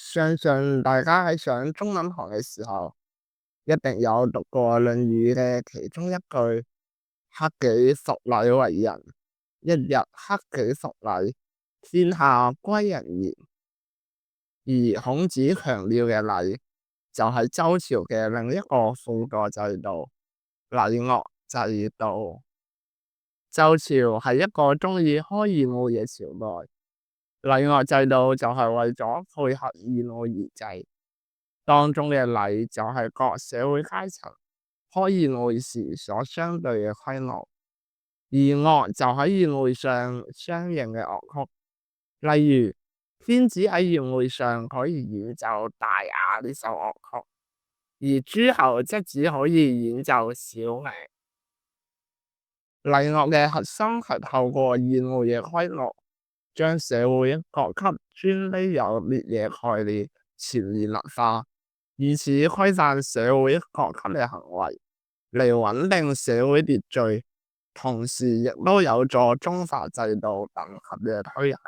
相信大家喺上中文堂嘅時候，一定有讀過《論語》嘅其中一句：克己復禮為仁，一日克己復禮，天下歸仁焉。而孔子強調嘅禮，就係周朝嘅另一個輔助制度——禮樂制度。周朝係一個鍾意開宴會嘅朝代，禮樂制度就係為咗配合宴會而制。當中嘅禮就係各社會階層開宴會時所相對嘅規律，而樂就喺宴會上相應嘅樂曲。例如，天子喺宴會上可以演奏大雅呢首樂曲，而諸侯則只可以演奏小鳴。禮樂嘅核心係透過宴會嘅規律，將社會各級尊卑有別嘅概念潛移默化，以此規範社會各級嘅行為，嚟穩定社會秩序，同時亦都有助中華制度等級嘅推行。